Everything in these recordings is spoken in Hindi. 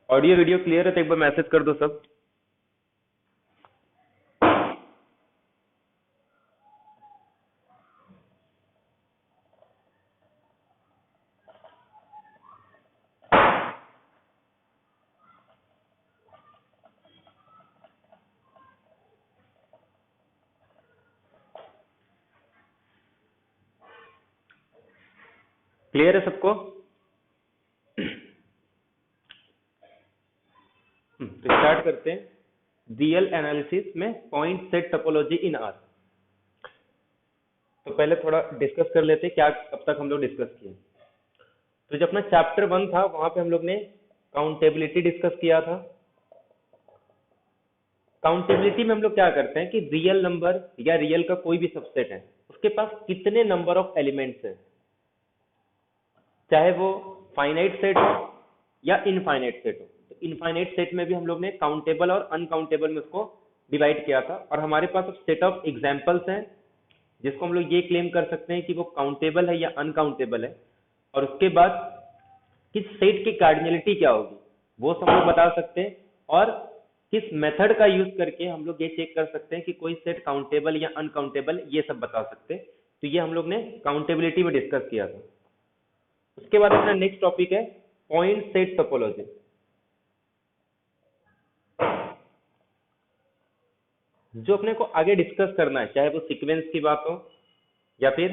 ऑडियो वीडियो क्लियर है तो एक बार मैसेज कर दो सब। क्लियर है सबको? तो स्टार्ट करते हैं रियल एनालिसिस में point set topology in are. तो पहले थोड़ा डिस्कस कर लेते हैं क्या अब तक हम लोग डिस्कस किए। तो जो अपना चैप्टर 1 था वहां पे हम लोग ने काउंटेबिलिटी डिस्कस किया था। काउंटेबिलिटी में हम लोग क्या करते हैं कि रियल नंबर या रियल का कोई भी सबसेट है उसके पास कितने नंबर ऑफ एलिमेंट्स है, चाहे वो फाइनाइट सेट हो या इनफाइनाइट सेट हो। तो इनफाइनाइट सेट में भी हम लोग ने काउंटेबल और अनकाउंटेबल में उसको डिवाइड किया था, और हमारे पास अब सेट ऑफ एग्जांपल्स हैं जिसको हम लोग ये क्लेम कर सकते हैं कि वो काउंटेबल है या अनकाउंटेबल है। और उसके बाद किस सेट की कार्डिनलिटी क्या होगी वो सब हम लोग बता सकते हैं, और किस मेथड का यूज करके हम लोग ये चेक कर सकते हैं कि कोई सेट काउंटेबल या अनकाउंटेबल, ये सब बता सकते हैं। तो ये हम लोग ने काउंटेबिलिटी में डिस्कस किया था। उसके बाद अपना नेक्स्ट टॉपिक है पॉइंट सेट टोपोलॉजी। जो अपने को आगे डिस्कस करना है, चाहे वो सीक्वेंस की बात हो या फिर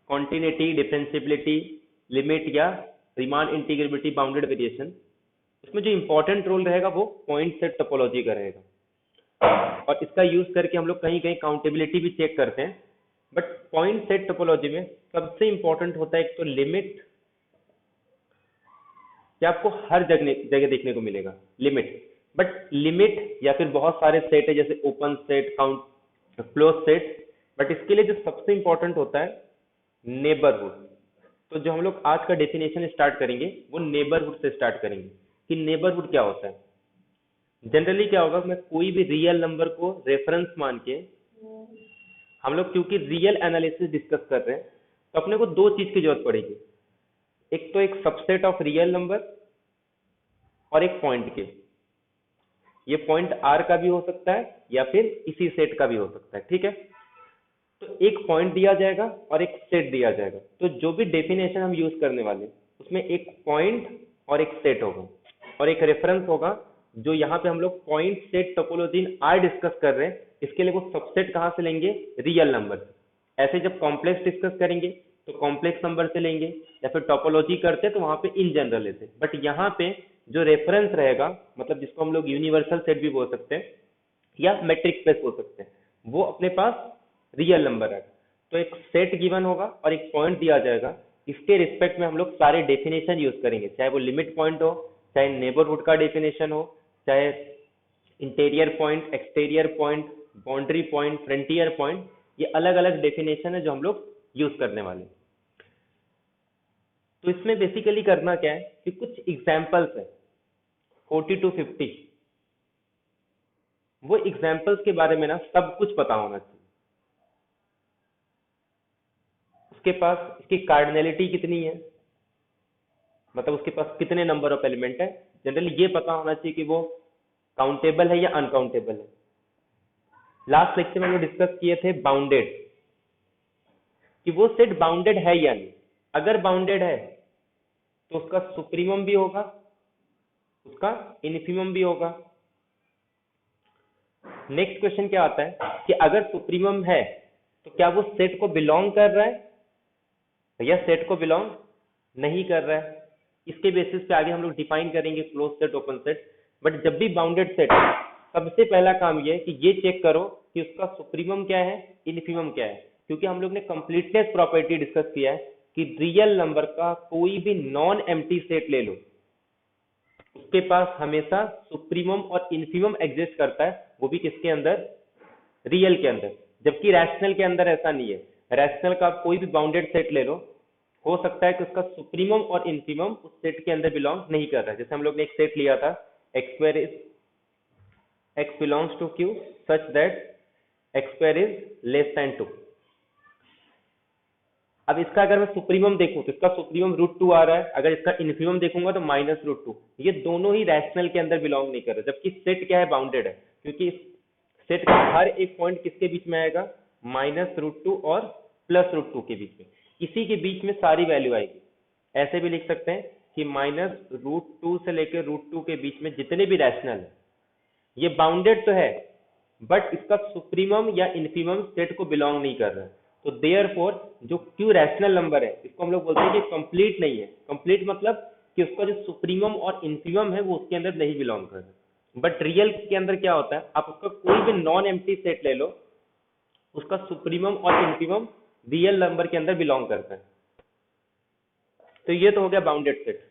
कॉन्टिन्यूटी, डिफरेंशिएबिलिटी, लिमिट या रीमान इंटीग्रेबिलिटी, बाउंडेड वेरिएशन, इसमें जो इंपॉर्टेंट रोल रहेगा वो पॉइंट सेट टोपोलॉजी का रहेगा। और इसका यूज करके हम लोग कहीं कहीं काउंटेबिलिटी भी चेक करते हैं। बट पॉइंट सेट टोपोलॉजी में सबसे इंपॉर्टेंट होता है एक तो लिमिट, कि आपको हर जगह जगह देखने को मिलेगा लिमिट। बट लिमिट या फिर बहुत सारे सेट है जैसे open set, count, close set, but इसके लिए जो सबसे इंपॉर्टेंट होता है नेबरहुड। तो जो हम लोग आज का डेफिनेशन स्टार्ट करेंगे वो नेबरहुड से स्टार्ट करेंगे कि नेबरहुड क्या होता है। जनरली क्या होगा, मैं कोई भी रियल नंबर को रेफरेंस मान के, हम लोग क्योंकि रियल एनालिसिस डिस्कस कर रहे हैं तो अपने को दो चीज की जरूरत पड़ेगी। एक तो एक सबसेट ऑफ रियल नंबर और एक पॉइंट के। ये पॉइंट आर का भी हो सकता है या फिर इसी सेट का भी हो सकता है, ठीक है। तो एक पॉइंट दिया जाएगा और एक सेट दिया जाएगा। तो जो भी डेफिनेशन हम यूज करने वाले उसमें एक पॉइंट और एक सेट होगा और एक रेफरेंस होगा। जो यहाँ पे हम लोग point set topology in are discuss कर रहे हैं, इसके लिए वो सबसेट कहाँ से लेंगे, रियल नंबर से। ऐसे जब कॉम्प्लेक्स डिस्कस करेंगे तो कॉम्प्लेक्स नंबर से लेंगे, या फिर टोपोलॉजी करते तो वहां पे इन जनरल लेते। बट यहाँ पे जो रेफरेंस रहेगा, मतलब जिसको हम लोग यूनिवर्सल सेट भी बोल सकते हैं या मैट्रिक्स स्पेस बोल सकते हैं, वो अपने पास रियल नंबर है। तो एक सेट गिवन होगा और एक पॉइंट दिया जाएगा। इसके रिस्पेक्ट में हम लोग सारे डेफिनेशन यूज करेंगे, चाहे वो लिमिट पॉइंट हो, चाहे नेबरहुड का डेफिनेशन हो, चाहे interior point, exterior point, boundary point, frontier point. ये अलग अलग डेफिनेशन है जो हम लोग यूज करने वाले। तो इसमें बेसिकली करना क्या है कि कुछ एग्जाम्पल्स है 40 to 50, वो एग्जाम्पल्स के बारे में ना सब कुछ पता होना चाहिए। उसके पास इसकी कार्डिनलिटी कितनी है, मतलब उसके पास कितने नंबर ऑफ एलिमेंट है, जनरली ये पता होना चाहिए कि वो काउंटेबल है या अनकाउंटेबल है। लास्ट लेक्चर में हम लोग डिस्कस किए थे बाउंडेड, कि वो सेट बाउंडेड है या नहीं। अगर बाउंडेड है तो उसका सुप्रीमम भी होगा, उसका इन्फीमम भी होगा। नेक्स्ट क्वेश्चन क्या आता है कि अगर सुप्रीमम है तो क्या वो सेट को बिलोंग कर रहा है या सेट को बिलोंग नहीं कर रहा है। इसके बेसिस पे आगे हम लोग डिफाइन करेंगे close set, open set. But जब भी बाउंडेड सेट है, सबसे पहला काम ये है कि ये चेक करो कि उसका सुप्रीमम क्या है, इन्फीमम क्या है। क्योंकि हम लोग ने कंप्लीटनेस प्रॉपर्टी डिस्कस किया है कि रियल नंबर का कोई भी नॉन एम्प्टी सेट ले लो, उसके पास हमेशा सुप्रीमम और इन्फीमम एग्जिस्ट करता है, वो भी किसके अंदर, रियल के अंदर। जबकि रैशनल के अंदर ऐसा नहीं है। रैशनल का आप कोई भी बाउंडेड सेट ले लो, हो सकता है कि उसका सुप्रीमम और इन्फीमम उस सेट के अंदर बिलोंग नहीं कर रहा है। जैसे हम लोग ने एक सेट लिया था x square is x belongs to Q such that x square is less than 2। अब इसका अगर मैं सुप्रीमम देखूं तो इसका सुप्रीमम √2 आ रहा है, अगर इसका इन्फीमम देखूंगा तो -√2। ये दोनों ही रैशनल के अंदर बिलोंग नहीं कर रहे, जबकि सेट क्या है, बाउंडेड है, क्योंकि सेट का हर एक पॉइंट किसके बीच में आएगा, -√2 और +√2 के बीच में, इसी के बीच में सारी वैल्यू आएगी। ऐसे भी लिख सकते हैं कि -√2 से लेकर √2 के बीच में जितने भी रैशनल है, ये बाउंडेड तो है बट इसका सुप्रीमम या इन्फीमम सेट को बिलोंग नहीं कर रहा है। तो देयरफॉर जो क्यू रैशनल नंबर है इसको हम लोग बोलते हैं कि कंप्लीट नहीं है। कंप्लीट मतलब कि उसका जो सुप्रीमम और इन्फीमम है वो उसके अंदर नहीं बिलोंग कर रहा। बट रियल के अंदर क्या होता है, आप उसका कोई भी नॉन एम्प्टी सेट ले लो, उसका सुप्रीमम और इन्फीमम रियल नंबर के अंदर बिलोंग करता है। तो ये तो हो गया बाउंडेड सेट।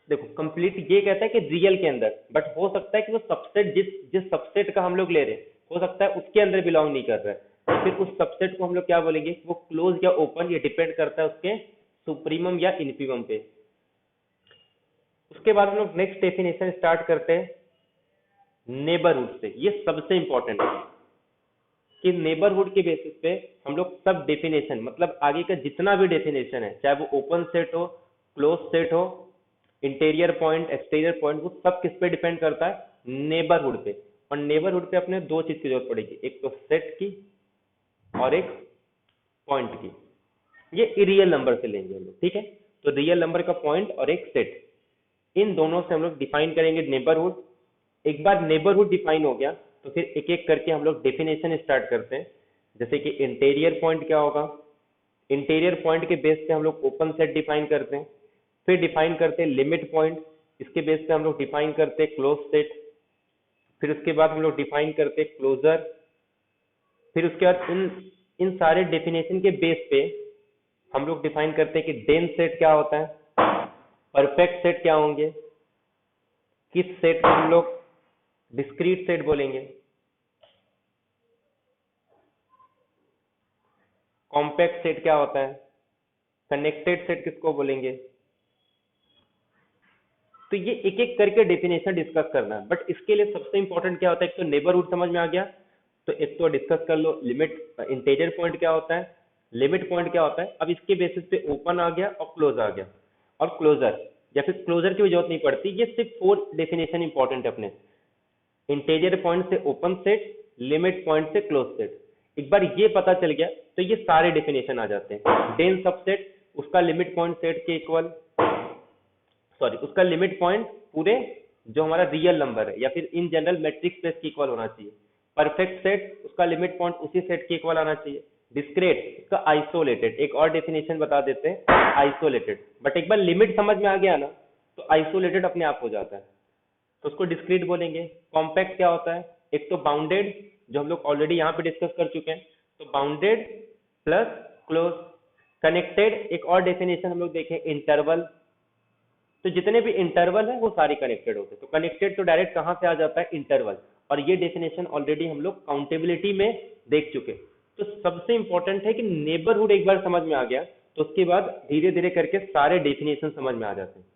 देखो कंप्लीट ये कहता है कि रियल के अंदर, बट हो सकता है कि वो सबसेट जिस सबसेट का हम लोग ले रहे हैं हो सकता है उसके अंदर बिलोंग नहीं कर रहा है, तो फिर उस सबसेट को हम लोग क्या बोलेंगे, वो क्लोज या ओपन, ये डिपेंड करता है उसके सुप्रीमम या इन्फीमम पे। उसके बाद हम लोग नेक्स्ट डेफिनेशन स्टार्ट करते हैं नेबरहुड से। ये सबसे इंपॉर्टेंट है कि नेबरहुड के बेसिस पे हम लोग सब डेफिनेशन, मतलब आगे का जितना भी डेफिनेशन है, चाहे वो ओपन सेट हो, क्लोज सेट हो, इंटीरियर पॉइंट, एक्सटीरियर पॉइंट, वो सब किस पे डिपेंड करता है, नेबरहुड पे। और नेबरहुड पे अपने दो चीज की जरूरत पड़ेगी, एक तो सेट की और एक पॉइंट की। ये रियल नंबर से लेंगे हम लोग, ठीक है। तो रियल नंबर का पॉइंट और एक सेट, इन दोनों से हम लोग डिफाइन करेंगे नेबरहुड। एक बार नेबरहुड डिफाइन हो गया तो फिर एक एक करके हम लोग डेफिनेशन स्टार्ट करते हैं। जैसे कि इंटीरियर पॉइंट क्या होगा, इंटीरियर पॉइंट के बेस पे हम लोग ओपन सेट डिफाइन करते हैं, फिर डिफाइन करते हैं लिमिट पॉइंट, इसके बेस पे हम लोग डिफाइन करते हैं क्लोज सेट, फिर उसके बाद हम लोग डिफाइन करते हैं क्लोजर, फिर उसके बाद इन सारे डेफिनेशन के बेस पे हम लोग डिफाइन करते हैं कि डेंस सेट क्या होता है, परफेक्ट सेट क्या होंगे, किस सेट को हम लोग डिस्क्रीट सेट बोलेंगे, कॉम्पैक्ट सेट क्या होता है, कनेक्टेड सेट किसको बोलेंगे। तो ये एक एक करके डेफिनेशन डिस्कस करना है। बट इसके लिए सबसे इंपॉर्टेंट क्या होता है, एक तो नेबरहुड समझ में आ गया, तो एक तो डिस्कस कर लो लिमिट, इंटीरियर पॉइंट क्या होता है, लिमिट पॉइंट क्या होता है। अब इसके बेसिस पे ओपन आ गया और क्लोज आ गया, और क्लोजर, या फिर क्लोजर की भी जरूरत नहीं पड़ती, ये सिर्फ 4 डेफिनेशन इंपॉर्टेंट है अपने, इंटीरियर पॉइंट से ओपन सेट, लिमिट पॉइंट से क्लोज सेट। एक बार ये पता चल गया तो ये सारे डेफिनेशन आ जाते हैं। डेंस सबसेट, उसका लिमिट पॉइंट सेट के इक्वल, सॉरी उसका लिमिट पॉइंट पूरे जो हमारा रियल नंबर है या फिर इन जनरल मैट्रिक्स स्पेस के इक्वल होना चाहिए। परफेक्ट सेट, उसका लिमिट पॉइंट उसी सेट के इक्वल आना चाहिए। डिस्क्रीट, इसका आइसोलेटेड, एक और डेफिनेशन बता देते हैं आइसोलेटेड। बट एक बार लिमिट समझ में आ गया ना तो आइसोलेटेड अपने आप हो जाता है, तो उसको डिस्क्रीट बोलेंगे। कॉम्पैक्ट क्या होता है, एक तो बाउंडेड जो हम लोग ऑलरेडी यहाँ पे डिस्कस कर चुके हैं, तो बाउंडेड प्लस क्लोज। कनेक्टेड, एक और डेफिनेशन हम लोग देखें इंटरवल, तो जितने भी इंटरवल है वो सारे कनेक्टेड होते हैं। तो कनेक्टेड तो डायरेक्ट कहाँ से आ जाता है, इंटरवल, और ये डेफिनेशन ऑलरेडी हम लोग काउंटेबिलिटी में देख चुके। तो सबसे इंपॉर्टेंट है कि नेबरहुड एक बार समझ में आ गया तो उसके बाद धीरे धीरे करके सारे डेफिनेशन समझ में आ जाते हैं।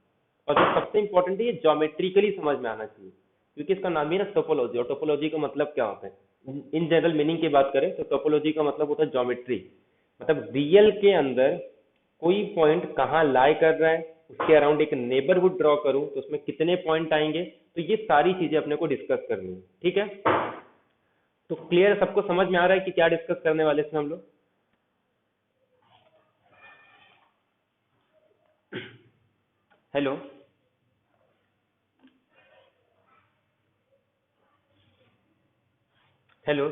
और जो सबसे इंपॉर्टेंट है, ये ज्योमेट्रिकली समझ में आना चाहिए, क्योंकि इसका नाम ही है ना टोपोलॉजी, और टोपोलॉजी का मतलब क्या होता है, इन जनरल मीनिंग की बात करें तो टोपोलॉजी का मतलब होता है ज्योमेट्री, मतलब रियल के अंदर कोई पॉइंट कहाँ लाई कर रहा है, उसके अराउंड एक नेबरहुड ड्रॉ करूं तो उसमें कितने पॉइंट आएंगे, तो ये सारी चीजें अपने को डिस्कस करनी है, ठीक है। तो क्लियर, सबको समझ में आ रहा है कि क्या डिस्कस करने वाले इसमें हम लोग। हेलो, हेलो,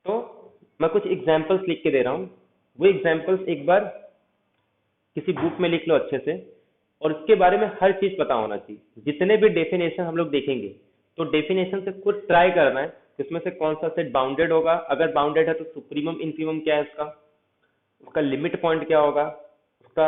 तो मैं कुछ एग्जांपल्स लिख के दे रहा हूँ, वो एग्जांपल्स एक बार किसी बुक में लिख लो अच्छे से, और उसके बारे में हर चीज पता होना चाहिए। जितने भी डेफिनेशन हम लोग देखेंगे तो डेफिनेशन से खुद ट्राई करना है कि उसमें से कौन सा सेट बाउंडेड होगा, अगर बाउंडेड है तो सुप्रीमम इनफीमम क्या है इसका, उसका लिमिट पॉइंट क्या होगा, उसका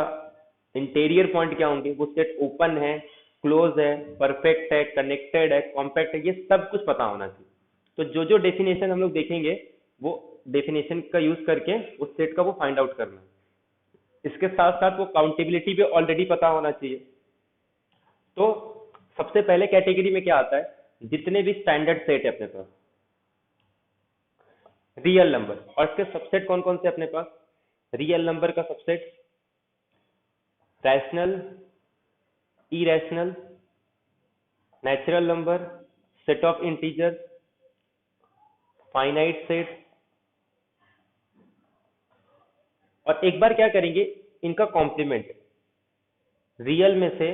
इंटीरियर पॉइंट क्या होंगे, वो सेट ओपन है, क्लोज है, परफेक्ट है, कनेक्टेड है, कॉम्पैक्ट है, ये सब कुछ पता होना चाहिए। तो जो जो डेफिनेशन हम लोग देखेंगे वो डेफिनेशन का यूज करके उस सेट का वो फाइंड आउट करना है। इसके साथ साथ वो काउंटेबिलिटी भी ऑलरेडी पता होना चाहिए। तो सबसे पहले कैटेगरी में क्या आता है, जितने भी स्टैंडर्ड सेट है अपने पास रियल नंबर, और इसके सबसेट कौन कौन से अपने पास, रियल नंबर का subset rational, irrational, natural number, set of integer, finite set. और एक बार क्या करेंगे, इनका कॉम्प्लीमेंट रियल में से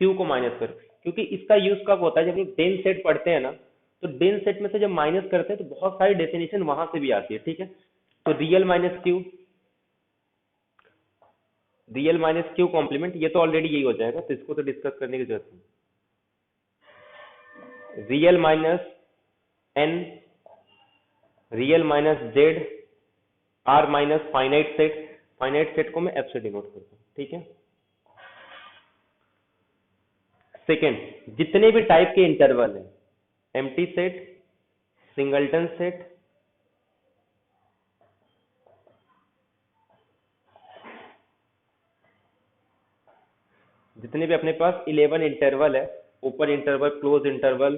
क्यू को माइनस कर, क्योंकि इसका यूज कब होता है, जब हम डेन सेट पढ़ते हैं ना, तो डेन सेट में से जब माइनस करते हैं तो बहुत सारी डेफिनेशन वहां से भी आती है, ठीक है। तो real minus Q, real minus Q complement, ये तो ऑलरेडी यही हो जाएगा, तो इसको तो डिस्कस करने की जरूरत नहीं। Real minus N, real minus Z, R minus finite set, finite set को मैं एफ से डिनोट करता हूँ, ठीक है। सेकेंड, जितने भी टाइप के इंटरवल है, एम्प्टी सेट, सिंगलटन सेट, जितने भी अपने पास 11 इंटरवल है, ओपन इंटरवल, क्लोज इंटरवल,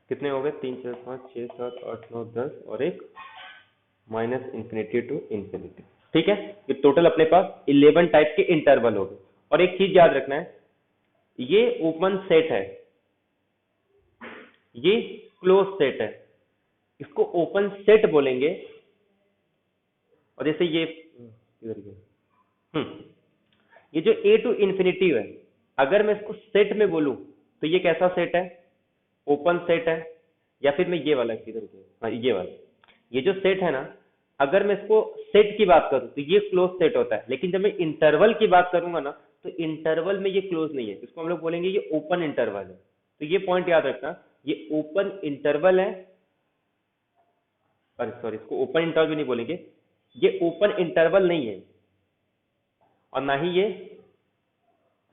कितने हो गए, 3 4 5 6 7 8 9 10 और एक माइनस इंफिनिटी टू इंफिनिटी, ठीक है। ये टोटल अपने पास 11 टाइप के इंटरवल हो गए। और एक चीज याद रखना है, ये ओपन सेट है, ये क्लोज सेट है, इसको ओपन सेट बोलेंगे। और जैसे ये ये जो ए टू इंफिनिटी है, अगर मैं इसको सेट में बोलूं तो ये कैसा सेट है, ओपन सेट है। या फिर मैं ये वाला किधर गया, हाँ ये वाला, ये जो सेट है ना, अगर मैं इसको सेट की बात करूं तो ये क्लोज सेट होता है, लेकिन जब मैं इंटरवल की बात करूंगा ना, तो इंटरवल में ये क्लोज नहीं है, इसको हम लोग बोलेंगे ये ओपन इंटरवल है। तो ये पॉइंट याद रखना, ये ओपन इंटरवल है, अरे सॉरी, इसको ओपन इंटरवल भी नहीं बोलेंगे, ये ओपन इंटरवल नहीं है और ना ही ये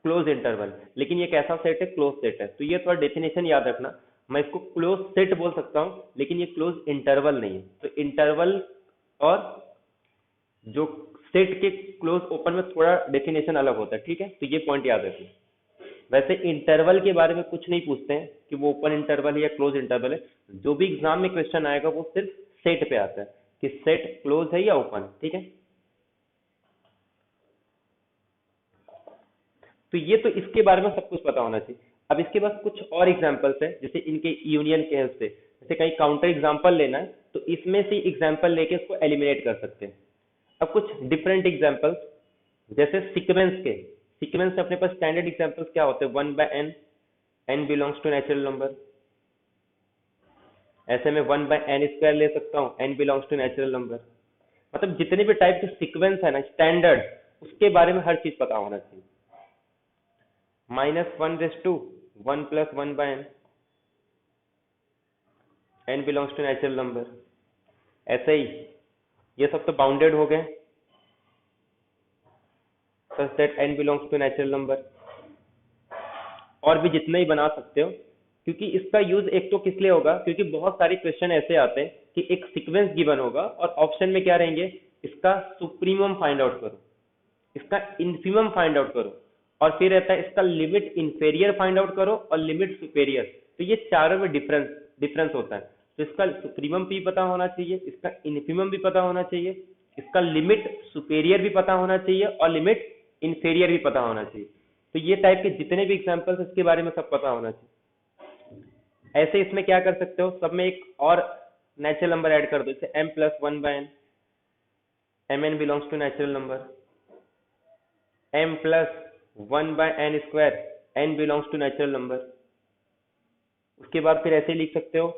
क्लोज इंटरवल, लेकिन ये कैसा सेट है, क्लोज सेट है। तो ये थोड़ा डेफिनेशन याद रखना, मैं इसको क्लोज सेट बोल सकता हूं, लेकिन ये क्लोज इंटरवल नहीं है। तो इंटरवल और जो सेट के क्लोज ओपन में थोड़ा डेफिनेशन अलग होता है, ठीक है। तो ये पॉइंट याद रखना। वैसे इंटरवल के बारे में कुछ नहीं पूछते हैं कि वो ओपन इंटरवल है या क्लोज इंटरवल है, जो भी एग्जाम में क्वेश्चन आएगा वो सिर्फ सेट पे आता है कि सेट क्लोज है या ओपन, ठीक है। तो ये तो इसके बारे में सब कुछ पता होना चाहिए। अब इसके बाद कुछ और एग्जांपल्स है, जैसे इनके यूनियन के हेल्प से, जैसे कहीं काउंटर एग्जांपल लेना है तो इसमें से एग्जांपल लेके इसको एलिमिनेट कर सकते हैं। अब कुछ डिफरेंट एग्जांपल्स, जैसे सीक्वेंस के, सीक्वेंस में अपने पास स्टैंडर्ड एग्जांपल्स क्या होते हैं, 1 by n, n belongs to natural number. ऐसे में 1 बाय एन स्क्वायर ले सकता हूँ, n belongs to natural number. मतलब जितने भी टाइप के सीक्वेंस है ना स्टैंडर्ड, उसके बारे में हर चीज पता होना चाहिए। -1 plus 1 by n, n belongs to natural number. ऐसे ही ये सब तो बाउंडेड हो गए, such that n belongs to natural number. और भी जितने ही बना सकते हो, क्योंकि इसका यूज एक तो किस लिए होगा, क्योंकि बहुत सारे क्वेश्चन ऐसे आते हैं कि एक सीक्वेंस गिवन होगा और ऑप्शन में क्या रहेंगे, इसका सुप्रीमम फाइंड आउट करो, इसका इन्फीमम फाइंड आउट करो, और फिर रहता है इसका लिमिट इंफेरियर फाइंड आउट करो और लिमिट सुपेरियर। तो ये चारों में डिफरेंस होता है। तो इसका सुप्रीमम भी पता होना चाहिए, इसका इन्फीमम भी पता होना चाहिए, इसका लिमिट सुपेरियर भी पता होना चाहिए और लिमिट इंफेरियर भी पता होना चाहिए। तो ये टाइप के जितने भी एग्जाम्पल्स इसके बारे में सब पता होना चाहिए। ऐसे इसमें क्या कर सकते हो, सब में एक और नेचुरल नंबर ऐड कर दो, जैसे m plus 1 by n, mn belongs to natural number, m plus 1 by n square, n belongs to natural number. उसके बाद फिर ऐसे लिख सकते हो,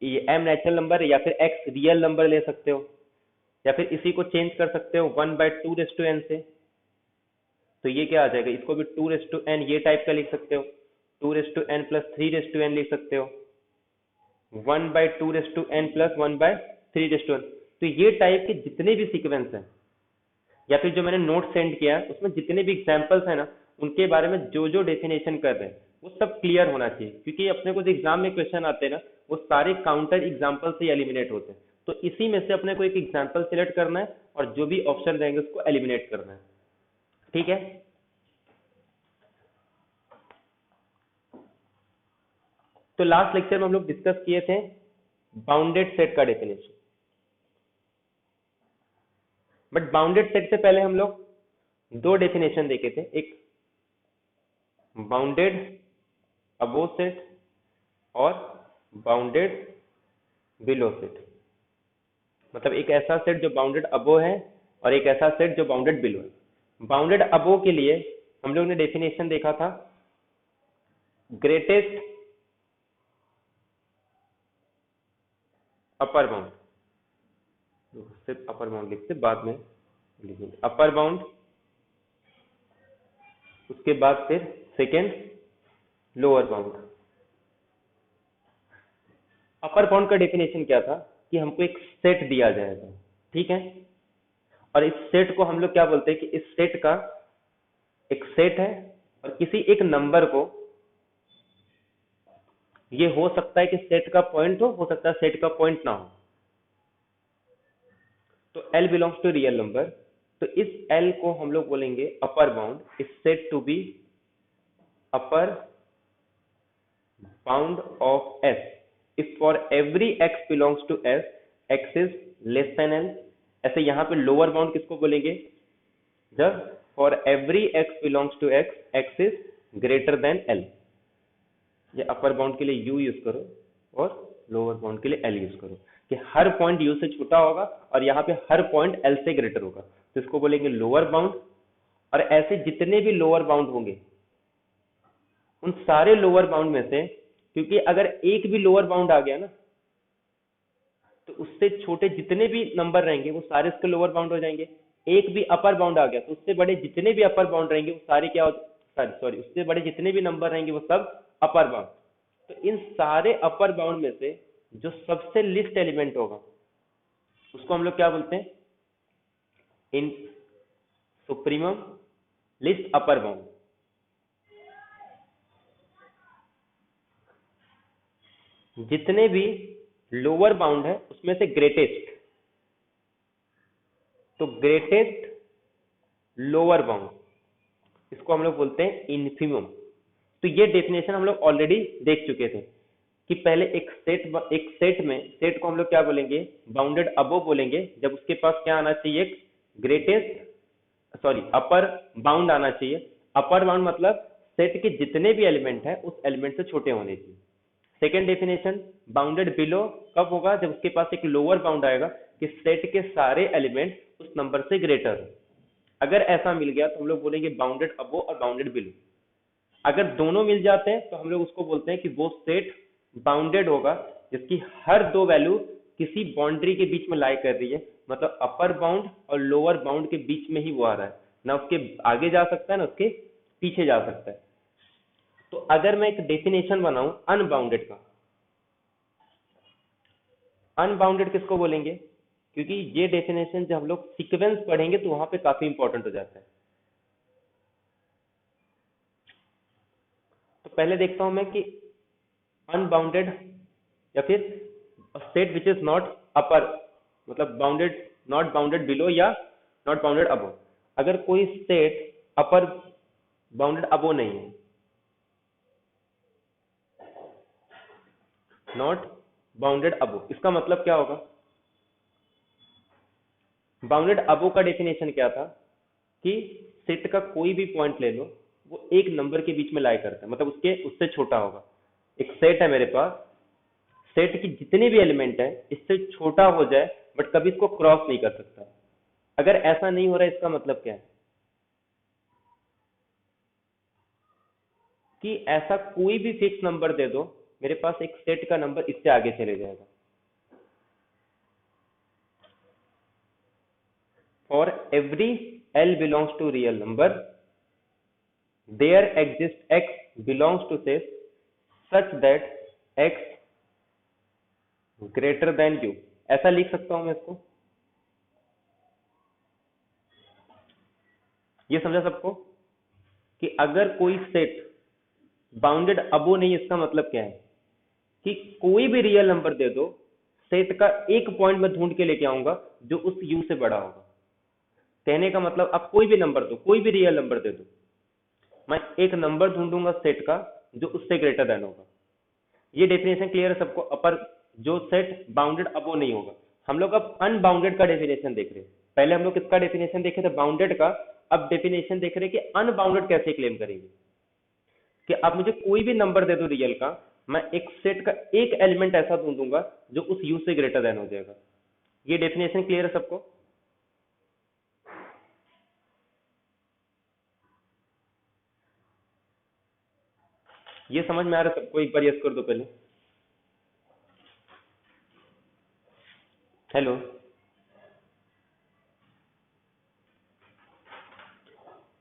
ये m नेचुरल नंबर या फिर x रियल नंबर ले सकते हो, या फिर इसी को चेंज कर सकते हो 1 by 2 raised to n से। तो ये क्या आ जाएगा, इसको भी 2 raised to n ये टाइप का लिख सकते हो, 2 raised to n plus 3 raised to n लिख सकते हो, 1 by 2 raised to n plus 1 by 3 raised to n। तो ये टाइप के जितने भी सीक्वेंस हैं, या फिर जो मैंने नोट सेंड किया है उसमें जितने भी एग्जांपल्स हैं ना, उनके बारे में जो जो डेफिनेशन कर रहे हैं वो सब क्लियर होना चाहिए, क्योंकि अपने को जो एग्जाम में क्वेश्चन आते हैं ना, वो सारे काउंटर एग्जांपल से एलिमिनेट होते हैं। तो इसी में से अपने को एक एग्जांपल सिलेक्ट करना है और जो भी ऑप्शन रहेंगे उसको एलिमिनेट करना है। ठीक है, तो लास्ट लेक्चर में हम लोग डिस्कस किए थे बाउंडेड सेट का डेफिनेशन। बट बाउंडेड सेट से पहले हम लोग दो डेफिनेशन देखे थे, एक बाउंडेड अबोव सेट और बाउंडेड बिलो सेट। मतलब एक ऐसा सेट जो बाउंडेड अबोव है और एक ऐसा सेट जो बाउंडेड बिलो है। बाउंडेड अबोव के लिए हम लोग ने डेफिनेशन देखा था ग्रेटेस्ट अपर बाउंड, सिर्फ अपर बाउंड लिखते बाद में लिखेंगे, अपर बाउंड, उसके बाद फिर second lower bound. Upper bound का डेफिनेशन क्या था कि हमको एक सेट दिया जाएगा, ठीक है, और इस सेट को हम लोग क्या बोलते हैं कि इस सेट का एक सेट है और किसी एक नंबर को, ये हो सकता है कि सेट का पॉइंट हो सकता है सेट का पॉइंट ना हो, तो L belongs to real number, तो इस L को हम लोग बोलेंगे upper bound is set to be upper bound of S if for every x belongs to S, x is less than L। ऐसे यहाँ पे लोअर बाउंड किसको बोलेंगे, जब for every x belongs to x, x is greater than L। ये अपर बाउंड के लिए U यूज करो और लोअर बाउंड के लिए L यूज करो कि हर पॉइंट U से छोटा होगा और यहाँ पे हर पॉइंट L से ग्रेटर होगा, तो इसको बोलेंगे लोअर बाउंड। और ऐसे जितने भी लोअर बाउंड होंगे उन सारे लोअर बाउंड में से, क्योंकि अगर एक भी लोअर बाउंड आ गया ना तो उससे छोटे जितने भी नंबर रहेंगे वो सारे इसके लोअर बाउंड हो जाएंगे। एक भी अपर बाउंड आ गया तो उससे बड़े जितने भी अपर बाउंड रहेंगे वो सारे क्या सॉरी उससे बड़े जितने भी नंबर रहेंगे वो सब अपर बाउंड। तो इन सारे अपर बाउंड में से जो सबसे लिस्ट एलिमेंट होगा उसको हम लोग क्या बोलते हैं, इन सुप्रीमम लिस्ट अपर बाउंड। जितने भी लोअर बाउंड है उसमें से ग्रेटेस्ट, तो ग्रेटेस्ट लोअर बाउंड इसको हम लोग बोलते हैं इन्फिमम। तो ये डेफिनेशन हम लोग ऑलरेडी देख चुके थे कि पहले एक सेट में सेट को हम लोग क्या बोलेंगे, बाउंडेड अबोव बोलेंगे जब उसके पास क्या आना चाहिए, एक ग्रेटेस्ट अपर बाउंड आना चाहिए। अपर बाउंड मतलब सेट के जितने भी एलिमेंट है उस एलिमेंट से छोटे होने चाहिए। सेकेंड डेफिनेशन बाउंडेड बिलो कब होगा, जब उसके पास एक लोअर बाउंड आएगा कि सेट के सारे एलिमेंट उस नंबर से ग्रेटर हो। अगर ऐसा मिल गया तो हम लोग बोलेंगे बाउंडेड अबोव और बाउंडेड बिलो। अगर दोनों मिल जाते हैं तो हम लोग उसको बोलते हैं कि वो सेट बाउंडेड होगा जिसकी हर दो वैल्यू किसी बाउंड्री के बीच में लाई कर रही है, मतलब अपर बाउंड और लोअर बाउंड के बीच में ही वो आ रहा है, ना उसके आगे जा सकता है ना उसके पीछे जा सकता है। तो अगर मैं एक डेफिनेशन बनाऊं अनबाउंडेड का, अनबाउंडेड किसको बोलेंगे, क्योंकि ये डेफिनेशन जब हम लोग सीक्वेंस पढ़ेंगे तो वहां पे काफी इंपॉर्टेंट हो जाता है। तो पहले देखता हूं मैं कि अनबाउंडेड या फिर सेट विच इज नॉट अपर, मतलब बाउंडेड, नॉट बाउंडेड बिलो या नॉट बाउंडेड अबो। अगर कोई सेट अपर बाउंडेड अबो नहीं है, नॉट बाउंडेड अबो, इसका मतलब क्या होगा, बाउंडेड अबो का डेफिनेशन क्या था कि सेट का कोई भी पॉइंट ले लो वो एक नंबर के बीच में लाई करता है, मतलब उससे छोटा होगा। एक सेट है मेरे पास, सेट की जितने भी एलिमेंट है इससे छोटा हो जाए बट कभी इसको क्रॉस नहीं कर सकता। अगर ऐसा नहीं हो रहा है इसका मतलब क्या है कि ऐसा कोई भी फिक्स नंबर दे दो, मेरे पास एक सेट का नंबर इससे आगे चले जाएगा। For every L belongs to real number, there exists X belongs to set such that X greater than U। ऐसा लिख सकता हूं मैं इसको, ये समझा सबको कि अगर कोई सेट बाउंडेड अबो नहीं, इसका मतलब क्या है कि कोई भी रियल नंबर दे दो, सेट का एक पॉइंट मैं ढूंढ के लेके आऊंगा जो उस यू से बड़ा होगा। कहने का मतलब आप कोई भी नंबर दो, कोई भी रियल नंबर दे दो, मैं एक नंबर ढूंढूंगा सेट का जो उससे ग्रेटर देन होगा। ये डेफिनेशन क्लियर है सबको? अपर जो सेट बाउंडेड अबो नहीं होगा। हम लोग अब अनबाउंडेड का डेफिनेशन देख रहे हैं। पहले हम लोग किसका डेफिनेशन देखे थे? बाउंडेड का। अब डेफिनेशन देख रहे हैं कि अनबाउंडेड कैसे क्लेम करेंगे। कि आप मुझे कोई भी नंबर दे दो रियल का, मैं एक सेट का एक एलिमेंट ऐसा ढूंढूंगा जो उस यू से ग्रेटर देन हो जाएगा। ये डेफिनेशन क्लियर है सबको? ये समझ में आ रहा है सबको? एक बार यस कर दो पहले। Hello,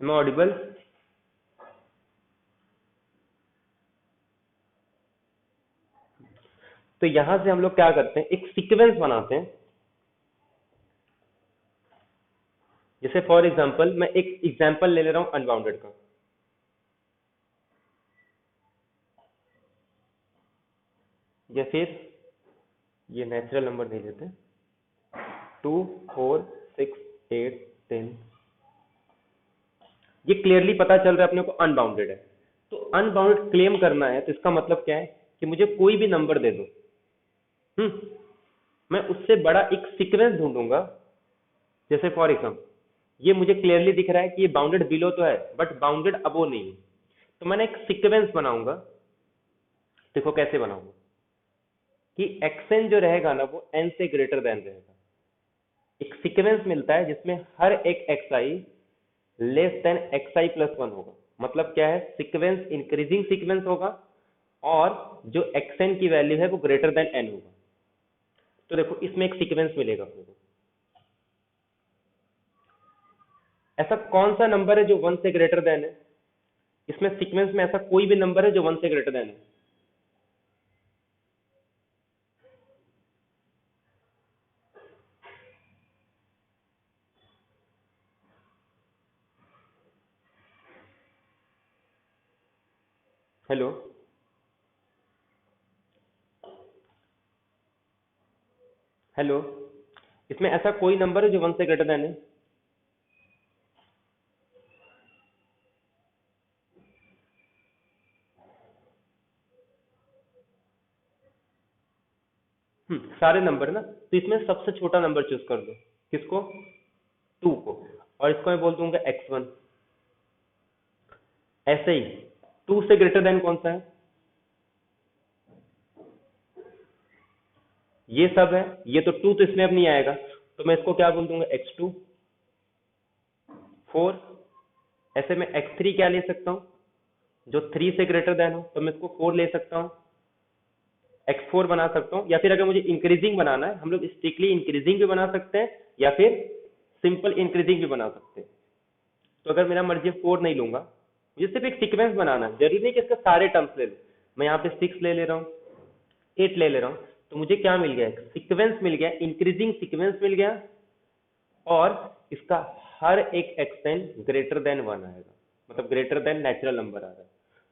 am I audible? तो यहां से हम लोग क्या करते हैं, एक सीक्वेंस बनाते हैं। जैसे फॉर एग्जांपल मैं एक एग्जांपल ले ले रहा हूं अनबाउंडेड का। या फिर ये नेचुरल नंबर नहीं लेते, 2 4 6 8 10। ये क्लियरली पता चल रहा है अपने को अनबाउंडेड है। तो अनबाउंडेड क्लेम करना है तो इसका मतलब क्या है कि मुझे कोई भी नंबर दे दो, मैं उससे बड़ा एक सीक्वेंस ढूंढूंगा। जैसे फॉर एग्जाम्पल ये मुझे क्लियरली दिख रहा है कि ये बाउंडेड बिलो तो है बट बाउंडेड अबो नहीं है। तो मैंने एक सीक्वेंस बनाऊंगा। देखो कैसे बनाऊंगा कि xn जो रहेगा ना वो n से ग्रेटर देन रहेगा। एक सीक्वेंस मिलता है जिसमें हर एक xi less than xi plus 1 होगा। मतलब क्या है, सीक्वेंस इंक्रीजिंग सीक्वेंस होगा और जो xn की वैल्यू है वो ग्रेटर देन n होगा। तो देखो इसमें एक सीक्वेंस मिलेगा अपने को। ऐसा कौन सा नंबर है जो 1 से ग्रेटर देन है? इसमें सीक्वेंस में ऐसा कोई भी नंबर है जो 1 से ग्रेटर देन है? हेलो, हेलो, इसमें ऐसा कोई नंबर है जो 1 से ग्रेटर देन है? सारे नंबर ना, तो इसमें सबसे छोटा नंबर चूज कर दो। किसको? 2 को। और इसको मैं बोल दूंगा x1। ऐसे ही 2 से ग्रेटर देन कौन सा है? ये सब है। ये तो 2 तो इसमें अब नहीं आएगा, तो मैं इसको क्या बोल दूंगा? x2। 4। ऐसे में x3 क्या ले सकता हूं जो 3 से ग्रेटर देन हो, तो मैं इसको 4 ले सकता हूं, x4 बना सकता हूं। या फिर अगर मुझे इंक्रीजिंग बनाना है, हम लोग स्ट्रिक्टली इंक्रीजिंग भी बना सकते हैं या फिर सिंपल इंक्रीजिंग भी बना सकते हैं। तो अगर मेरा मर्जी 4 नहीं लूंगा, मुझे सिर्फ एक सीक्वेंस बनाना है, जरूरी नहीं कि इसका सारे टर्म्स ले लो। मैं यहाँ पे 6 ले ले रहा हूँ, 8 ले ले रहा हूँ, तो मुझे क्या मिल गया? सीक्वेंस मिल गया, इंक्रीजिंग सीक्वेंस मिल गया और इसका हर एक एक्सटेंड ग्रेटर देन 1 आएगा, मतलब ग्रेटर देन नेचुरल नंबर आ रहा है।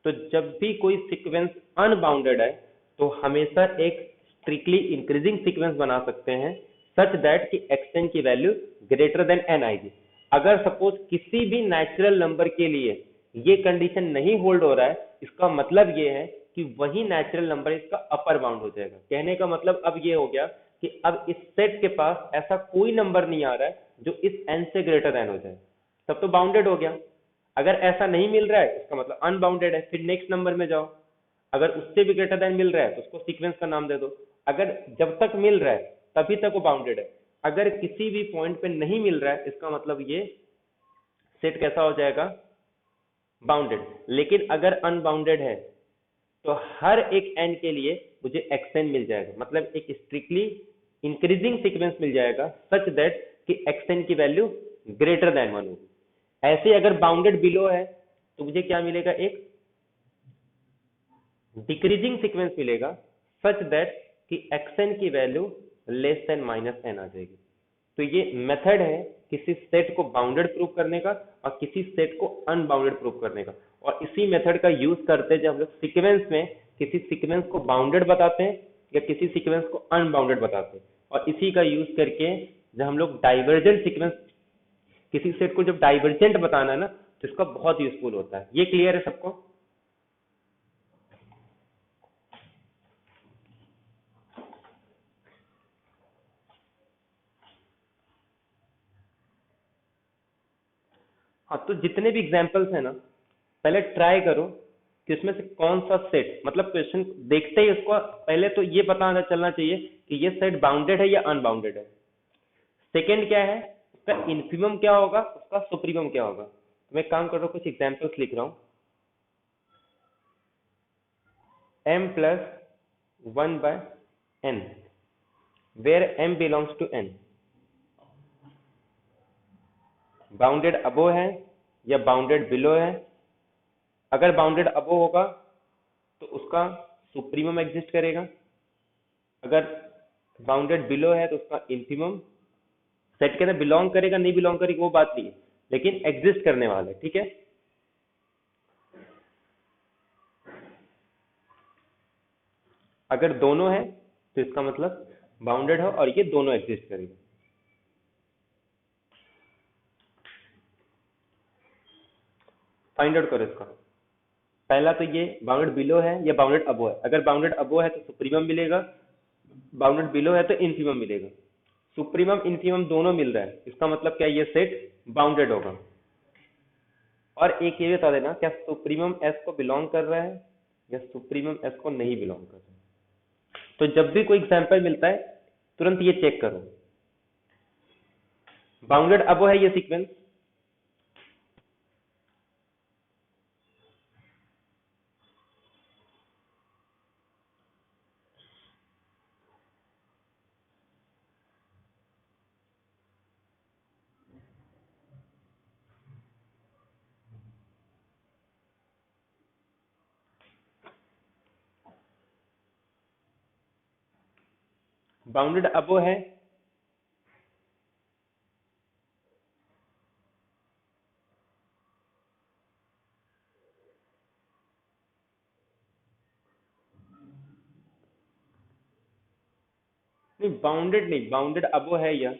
तो जब भी कोई सीक्वेंस अनबाउंडेड है तो हमेशा एक स्ट्रिक्टली इंक्रीजिंग सीक्वेंस बना सकते हैं सच दैट कि एक्सटेंड की वैल्यू ग्रेटर देन n आएगी। अगर सपोज किसी भी नेचुरल नंबर के लिए ये कंडीशन नहीं होल्ड हो रहा है, इसका मतलब ये है कि वही नेचुरल नंबर इसका अपर बाउंड हो जाएगा। कहने का मतलब अब ये हो गया कि अब इस सेट के पास ऐसा कोई नंबर नहीं आ रहा है जो इस n से ग्रेटर देन हो जाए, तब तो बाउंडेड हो गया। अगर ऐसा नहीं मिल रहा है इसका मतलब अनबाउंडेड है। फिर नेक्स्ट नंबर में जाओ, अगर उससे भी ग्रेटर देन मिल रहा है तो उसको सीक्वेंस का नाम दे दो। अगर जब तक मिल रहा है तभी तक वो बाउंडेड है। अगर किसी भी पॉइंट पे नहीं मिल रहा है इसका मतलब ये सेट कैसा हो जाएगा? बाउंडेड। लेकिन अगर अनबाउंडेड है तो हर एक n के लिए मुझे xn मिल जाएगा, मतलब एक स्ट्रिक्टली इंक्रीजिंग सीक्वेंस मिल जाएगा सच दैट कि xn की वैल्यू ग्रेटर देन 1 होगी। ऐसे अगर बाउंडेड बिलो है तो मुझे क्या मिलेगा? एक डिक्रीजिंग सीक्वेंस मिलेगा सच दैट कि xn की वैल्यू लेस देन -n आ जाएगी। तो ये मेथड है किसी सेट को बाउंडेड प्रूव करने का और किसी सेट को अनबाउंडेड प्रूव करने का। और इसी मेथड का यूज करते हैं जब हम लोग सीक्वेंस में किसी सीक्वेंस को बाउंडेड बताते हैं या किसी सीक्वेंस को अनबाउंडेड बताते हैं। और इसी का यूज करके जब हम लोग डाइवर्जेंट सीक्वेंस, किसी सेट को जब डाइवर्जेंट बताना है ना, तो इसका बहुत यूजफुल होता है। ये क्लियर है सबको? हाँ, तो जितने भी एग्जांपल्स हैं ना, पहले ट्राई करो कि उसमें से कौन सा सेट, मतलब क्वेश्चन देखते ही उसको पहले तो ये पता चलना चाहिए कि ये सेट बाउंडेड है या अनबाउंडेड है। सेकंड क्या है, उसका इन्फिमम क्या होगा, उसका सुप्रीमम क्या होगा। तो मैं काम कर रहा हूँ, कुछ एग्जांपल्स लिख रहा हूँ। m plus 1 by n, where m belongs to n, bounded above है या बाउंडेड बिलो है। अगर बाउंडेड अबो होगा तो उसका सुप्रीमम एग्जिस्ट करेगा, अगर बाउंडेड बिलो है तो उसका इंफिमम। सेट के अंदर बिलोंग करेगा नहीं बिलोंग करेगा वो बात नहीं है, लेकिन एग्जिस्ट करने वाला है, ठीक है। अगर दोनों है तो इसका मतलब बाउंडेड है और ये दोनों एग्जिस्ट करेगा। फाइंड आउट करो इसका। पहला तो ये बाउंडेड बिलो है या बाउंडेड अबो है। अगर बाउंडेड अबो है तो सुप्रीमम मिलेगा, बाउंडेड बिलो है तो इनफिमम मिलेगा। सुप्रीमम इनफिमम दोनों मिल रहा है, इसका मतलब क्या, ये सेट बाउंडेड होगा। और एक ये बता देना, क्या सुप्रीमम एस को बिलोंग कर रहा है या सुप्रीमम एस को नहीं बिलोंग कर रहा है। तो जब भी कोई एग्जांपल मिलता है तुरंत ये चेक करो। बाउंडेड अबो है ये सीक्वेंस, बाउंडेड अबो है। नहीं बाउंडेड नहीं, बाउंडेड अबो है या,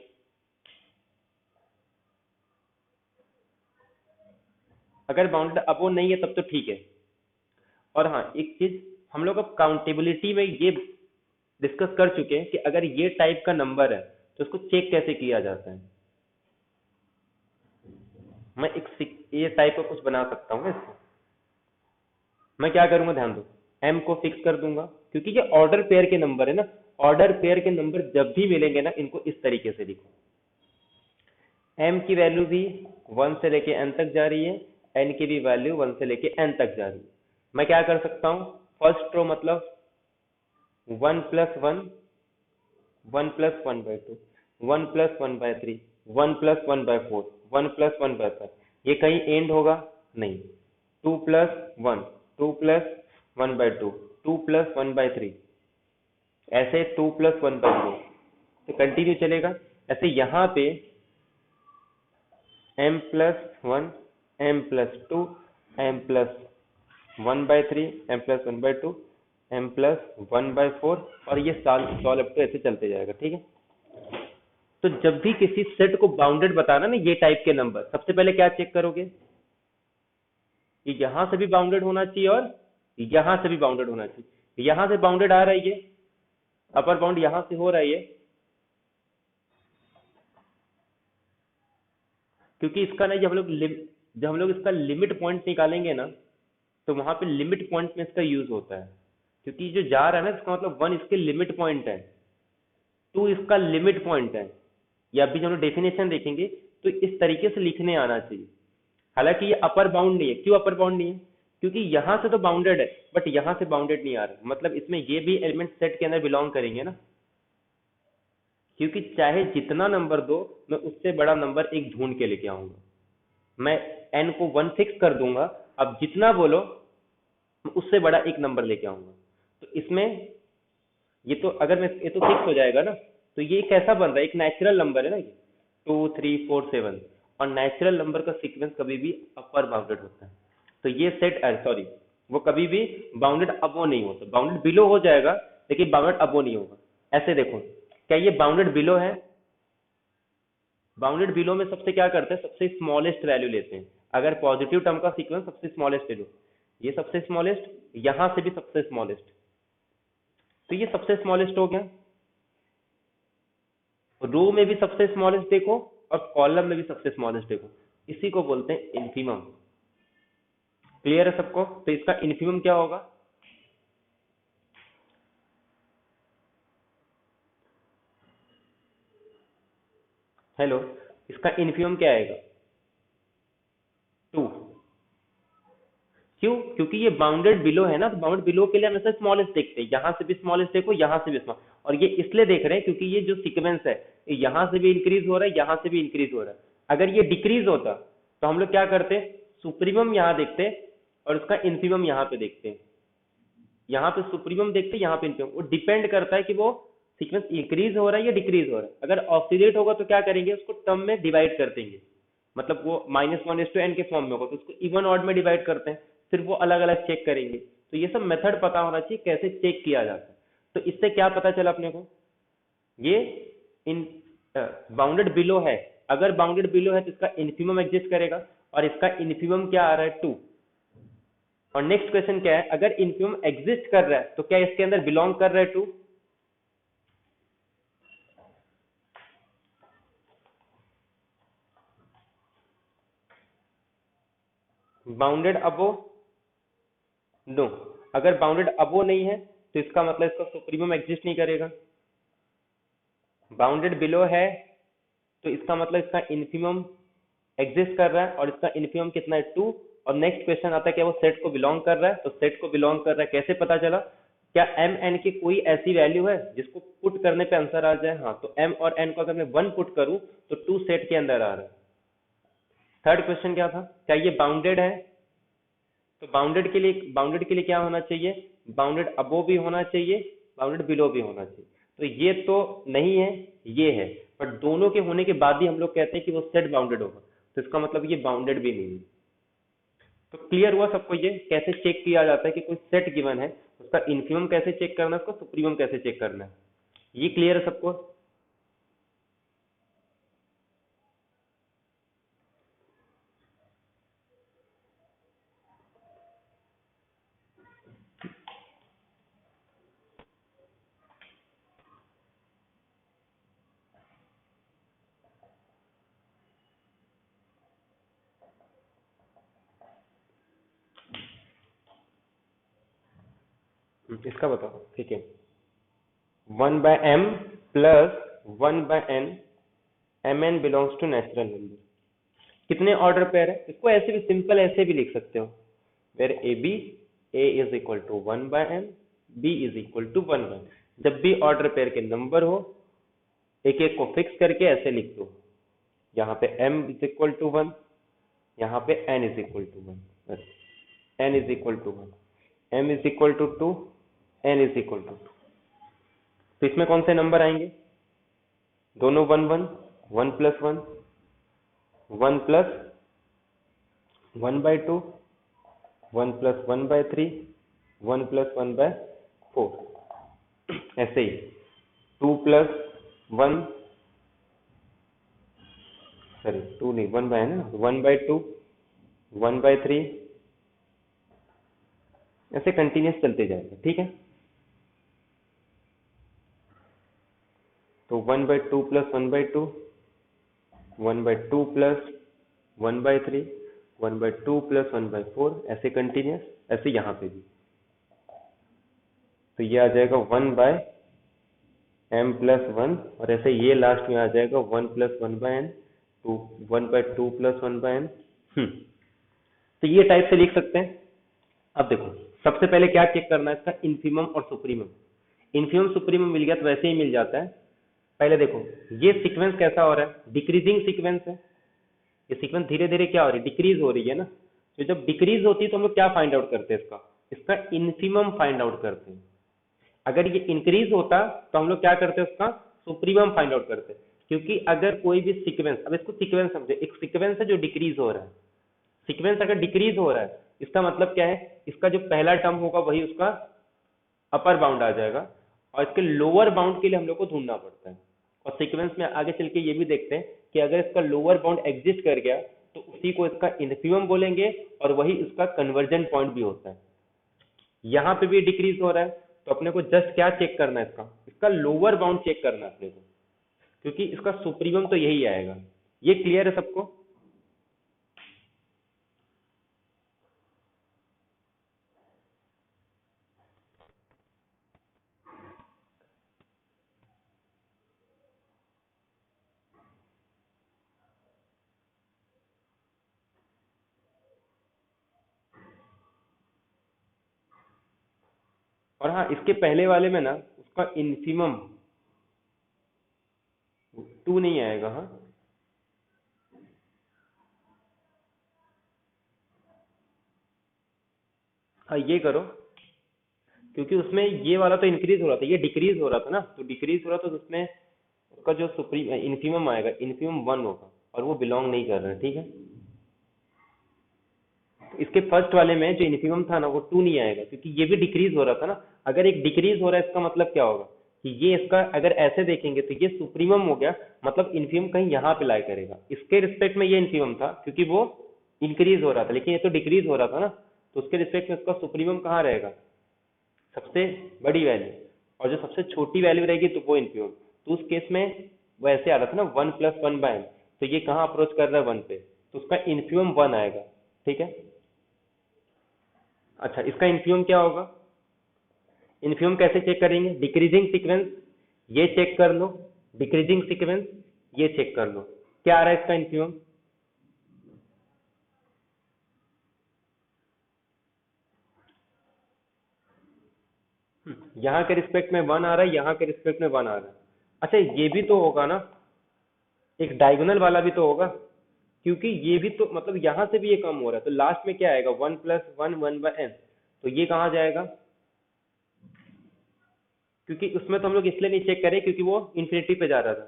अगर बाउंडेड अबो नहीं है तब तो ठीक है। और हाँ एक चीज, हम लोग अब काउंटेबिलिटी में ये डिस्कस कर चुके हैं कि अगर ये टाइप का नंबर है तो उसको चेक कैसे किया जाता है। मैं एक ये टाइप का कुछ बना सकता हूँ इसको। मैं क्या करूंगा ध्यान दो, m को फिक्स कर दूंगा, क्योंकि ये ऑर्डर पेयर के नंबर है ना। ऑर्डर पेयर के नंबर जब भी मिलेंगे ना, इनको इस तरीके से लिखो। m की वैल्यू भी 1 से लेके n तक जा रही है, n की भी वैल्यू 1 से लेके n तक जा रही है। मैं क्या कर सकता हूँ, फर्स्ट रो मतलब 1 plus 1, 1 plus 1 by 2, 1 plus 1 by 3, 1 plus 1 by 4, 1 plus 1 by 5। ये कहीं एंड होगा नहीं। 2 plus 1, 2 plus 1 by 2, 2 plus 1 by 3, ऐसे 2 प्लस 1 बाई 2, तो कंटिन्यू चलेगा। ऐसे यहाँ पे m plus 1, m plus 2, m plus 1 by 3, m plus 1 by 2, m plus 1 by 4, और ये सॉल्व अप तो ऐसे चलते जाएगा, ठीक है। तो जब भी किसी सेट को बाउंडेड बताना ना, ये टाइप के नंबर, सबसे पहले क्या चेक करोगे, ये यहां से भी बाउंडेड होना चाहिए और यहां से भी बाउंडेड होना चाहिए। यहां से बाउंडेड आ रहा है ये, अपर बाउंड यहां से हो रहा है ये, क्योंकि इसका ना जब हम लोग इसका लिमिट पॉइंट निकालेंगे ना, तो वहां पे लिमिट पॉइंट में इसका यूज होता है। क्योंकि जो जा रहा है ना, इसका मतलब 1 इसके लिमिट पॉइंट है, 2 इसका लिमिट पॉइंट है। या अभी जब हम लोग डेफिनेशन देखेंगे तो इस तरीके से लिखने आना चाहिए। हालांकि ये अपर बाउंड नहीं है। क्यों अपर बाउंड नहीं है, क्योंकि यहां से तो बाउंडेड है बट यहां से बाउंडेड नहीं आ रहा, मतलब इसमें ये भी एलिमेंट सेट के अंदर बिलोंग करेंगे ना। क्योंकि चाहे जितना नंबर दो, मैं उससे बड़ा नंबर एक ढूंढ के लेके आऊंगा। मैं n को 1 फिक्स कर दूंगा, अब जितना बोलो उससे बड़ा एक नंबर लेके आऊंगा। तो इसमें ये तो अगर मैं ये तो फिक्स हो जाएगा ना, तो ये कैसा बन रहा है, एक नेचुरल नंबर है ना ये, 2 3 4 7, और नेचुरल नंबर का सीक्वेंस कभी भी अपर बाउंडेड होता है। तो ये सेट सॉरी वो कभी भी बाउंडेड अबो नहीं होता, बाउंडेड बिलो हो जाएगा लेकिन बाउंडेड अबो नहीं होगा। ऐसे देखो, क्या ये बाउंडेड बिलो है? बाउंडेड बिलो में सबसे क्या करते हैं, सबसे स्मॉलेस्ट वैल्यू लेते हैं। अगर पॉजिटिव टर्म का सीक्वेंस सबसे स्मॉलेस्ट ले लो, ये सबसे स्मॉलेस्ट, यहां से भी सबसे स्मॉलेस्ट, तो ये सबसे स्मॉलेस्ट हो गया। रो में भी सबसे स्मॉलेस्ट देखो और कॉलम में भी सबसे स्मॉलेस्ट देखो, इसी को बोलते हैं इन्फीमम। क्लियर है सबको? तो इसका इन्फीमम क्या होगा? हेलो, इसका इन्फीमम क्या आएगा? 2। क्यों? क्योंकि ये बाउंडेड बिलो है ना, तो बाउंडेड बिलो के लिए हम ऐसे स्मॉलेस्ट देखते हैं, यहां से भी स्मॉलेस्ट देखो, यहां से भी स्मॉल, और ये इसलिए देख रहे हैं क्योंकि ये जो सीक्वेंस है यहां से भी इंक्रीज हो रहा है, यहां से भी इंक्रीज हो रहा है। अगर ये डिक्रीज होता तो हम लोग क्या करते, सुप्रीमम यहां देखते और उसका इन्फीमम यहां पे देखते हैं, यहाँ पे सुप्रीमम देखते हैं, यहाँ पे इन्फीमम। वो डिपेंड करता है कि वो सीक्वेंस इंक्रीज हो रहा है या डिक्रीज हो रहा है। अगर ऑक्सीडेट होगा तो क्या करेंगे, उसको टर्म में डिवाइड कर देंगे, मतलब वो -1:n के फॉर्म में होगा तो उसको इवन ऑड में डिवाइड करते हैं, फिर वो अलग अलग चेक करेंगे। तो ये सब मेथड पता होना चाहिए कैसे चेक किया जाता है। तो इससे क्या पता चला अपने को, ये इन बाउंडेड बिलो है। अगर बाउंडेड बिलो है तो इसका इन्फीमम एग्जिस्ट करेगा, और इसका इन्फीमम क्या आ रहा है, 2। और नेक्स्ट क्वेश्चन क्या है, अगर इन्फीमम एग्जिस्ट कर रहा है तो क्या इसके अंदर बिलोंग कर रहा है 2? बाउंडेड अबो? नो। अगर बाउंडेड अबो नहीं है तो इसका मतलब इसका सुप्रीमम एग्जिस्ट नहीं करेगा। बाउंडेड बिलो है तो इसका मतलब इसका इन्फीमम एग्जिस्ट कर रहा है, और इसका इन्फीमम कितना है, 2। और नेक्स्ट क्वेश्चन आता है क्या वो सेट को बिलोंग कर रहा है, तो सेट को बिलोंग कर रहा है कैसे पता चला, क्या एम एन की कोई ऐसी वैल्यू है जिसको पुट करने पे आंसर आ जाए? हाँ, तो एम और एन को अगर मैं 1 पुट करूं तो 2 सेट के अंदर आ रहा है। थर्ड क्वेश्चन क्या था, क्या ये बाउंडेड है? तो बाउंडेड के लिए क्या होना चाहिए, बाउंडेड अबो भी होना चाहिए, बाउंडेड बिलो भी होना चाहिए। तो ये तो नहीं है, ये है, बट दोनों के होने के बाद ही हम लोग कहते हैं कि वो सेट बाउंडेड होगा, तो इसका मतलब ये बाउंडेड भी नहीं है। तो क्लियर हुआ सबको ये कैसे चेक किया जाता है कि कोई सेट गिवन है, उसका इन्फीमम कैसे चेक करना है, उसका सुप्रीमम कैसे चेक करना है, ये क्लियर है सबको? इसका बताओ, ठीक है। 1/m plus 1/n, mn belongs to natural number. कितने ऑर्डर पेयर है, इसको ऐसे भी सिंपल ऐसे भी लिख सकते हो, where a is equal to 1/n, b is equal to 1/n। जब भी ऑर्डर पेयर के नंबर हो, एक एक को फिक्स करके ऐसे लिख दो, यहाँ पे m इज इक्वल टू 1, यहाँ पे n is equal to 1, n is equal to 1, m is equal to 2, n is equal to 2। तो इसमें कौन से नंबर आएंगे, दोनों 1 1, 1 प्लस 1, 1 प्लस 1/2, 1 प्लस 1/3, 1 प्लस 1/4, ऐसे ही 2 प्लस 1, सॉरी 2 नहीं, 1 है ना, 1/2, 1/3, ऐसे कंटिन्यूस चलते जाएगा, ठीक है। तो 1/2 प्लस 1/2, 1/2 प्लस 1/3, 1/2 प्लस 1/4, ऐसे कंटिन्यूस, ऐसे यहाँ पे भी। तो ये आ जाएगा 1/m प्लस 1, और ऐसे ये लास्ट में आ जाएगा 1 प्लस 1/n, 1/2 प्लस 1/n। तो ये टाइप से लिख सकते हैं। अब देखो, सबसे पहले क्या चेक करना है, इसका इन्फीमम और सुप्रीमम। इन्फीमम सुप्रीमम मिल गया तो वैसे ही मिल जाता है। पहले देखो ये सीक्वेंस कैसा हो रहा है, डिक्रीजिंग सीक्वेंस है, ये सीक्वेंस धीरे धीरे क्या हो रही है, डिक्रीज हो रही है ना। तो जब डिक्रीज होती है तो हम लोग क्या फाइंड आउट करते हैं, इसका इन्फीमम फाइंड आउट करते हैं। अगर ये इंक्रीज होता तो हम लोग क्या करते हैं, उसका सुप्रीमम फाइंड आउट करते हैं। क्योंकि अगर कोई भी सीक्वेंस, अब इसको सीक्वेंस समझे, एक सीक्वेंस है जो डिक्रीज हो रहा है, सीक्वेंस अगर डिक्रीज हो रहा है इसका मतलब क्या है, इसका जो पहला टर्म होगा वही उसका अपर बाउंड आ जाएगा, और इसके लोअर बाउंड के लिए हम लोग को ढूंढना पड़ता है। और सीक्वेंस में आगे चल के ये भी देखते हैं कि अगर इसका लोअर बाउंड एग्जिस्ट कर गया तो उसी को इसका इन्फीमम बोलेंगे और वही इसका कन्वर्जन पॉइंट भी होता है। यहाँ पे भी डिक्रीज हो रहा है तो अपने को जस्ट क्या चेक करना है, इसका इसका लोअर बाउंड चेक करना है अपने को, क्योंकि इसका सुप्रीमम तो यही आएगा। ये क्लियर है सबको? और हाँ, इसके पहले वाले में ना उसका इन्फीमम 2 नहीं आएगा। हाँ, हाँ ये करो, क्योंकि उसमें ये वाला तो इंक्रीज हो रहा था, ये डिक्रीज हो रहा था ना, तो डिक्रीज हो रहा था तो उसमें उसका जो सुप्रीम इन्फीमम आएगा, इन्फीमम 1 होगा और वो बिलोंग नहीं कर रहा है। ठीक है, तो इसके फर्स्ट वाले में जो इन्फीमम था ना वो 2 नहीं आएगा, क्योंकि ये भी डिक्रीज हो रहा था ना। अगर एक डिक्रीज हो रहा है इसका मतलब क्या होगा कि ये इसका अगर ऐसे देखेंगे तो ये सुप्रीमम हो गया, मतलब इन्फीमम कहीं यहाँ पे लाई करेगा। इसके रिस्पेक्ट में ये इन्फीमम था क्योंकि वो इंक्रीज हो रहा था, लेकिन ये तो डिक्रीज हो रहा था ना, तो उसके रिस्पेक्ट में इसका सुप्रीमम कहाँ रहेगा, सबसे बड़ी वैल्यू, और जो सबसे छोटी वैल्यू रहेगी तो वो इन्फीमम। तो उस केस में वो ऐसे आ रहा था ना 1+1/n, तो ये कहाँ अप्रोच कर रहा है 1 पे, तो उसका इन्फीमम 1 आएगा। ठीक है, अच्छा इसका इन्फीमम क्या होगा, इन्फीमम कैसे चेक करेंगे, डिक्रीजिंग सीक्वेंस ये चेक कर लो, डिक्रीजिंग सीक्वेंस ये चेक कर लो, क्या आ रहा है इसका इन्फीमम। यहाँ के रिस्पेक्ट में 1 आ रहा है, यहाँ के रिस्पेक्ट में 1 आ रहा है। अच्छा ये भी तो होगा ना, एक डायगोनल वाला भी तो होगा, क्योंकि ये भी तो मतलब यहाँ से भी ये कम हो रहा है, तो लास्ट में क्या आएगा 1+1 तो ये कहाँ जाएगा, क्योंकि उसमें तो हम लोग इसलिए नहीं चेक करें क्योंकि वो इन्फिनिटी पे जा रहा था,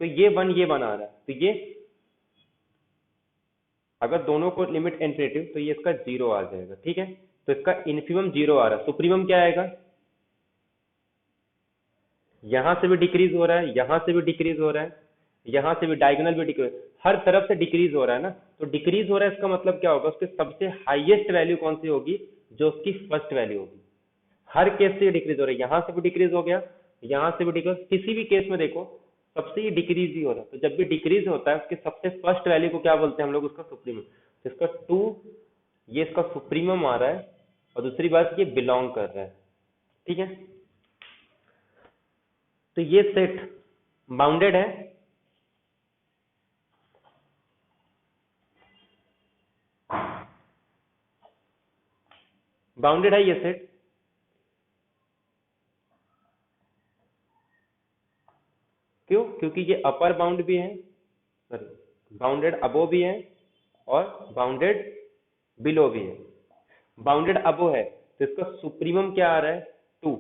तो ये 1 आ रहा है, तो ये अगर दोनों को लिमिट इन्फिनिटी तो ये इसका 0 आ जाएगा। ठीक है, तो इसका इन्फिमम 0 आ रहा है, सुप्रीमम क्या आएगा, यहाँ से भी डिक्रीज हो रहा है, यहाँ से भी डिक्रीज हो रहा है, यहाँ से भी डायगोनल भी डिक्रीज, हर तरफ से डिक्रीज हो रहा है ना, तो डिक्रीज हो रहा है इसका मतलब क्या होगा, उसके सबसे हाईएस्ट वैल्यू कौन सी होगी, जो उसकी फर्स्ट वैल्यू होगी। हर केस से डिक्रीज हो रहा है, यहाँ से भी डिक्रीज हो गया, यहाँ से भी डिक्रीज, किसी भी केस में देखो सबसे ही डिक्रीज ही हो रहा है, तो जब भी डिक्रीज होता है उसके सबसे फर्स्ट वैल्यू को क्या बोलते हैं हम लोग, उसका सुप्रीमम। तो इसका 2 ये इसका सुप्रीमम आ रहा है, और दूसरी बात ये बिलोंग कर रहा है। ठीक है, तो ये सेट बाउंडेड है, बाउंडेड है ये सेट, क्यों, क्योंकि ये अपर बाउंड भी है, सॉरी बाउंडेड अबो भी है और बाउंडेड बिलो भी है। बाउंडेड अबो है तो इसका सुप्रीमम क्या आ रहा है 2,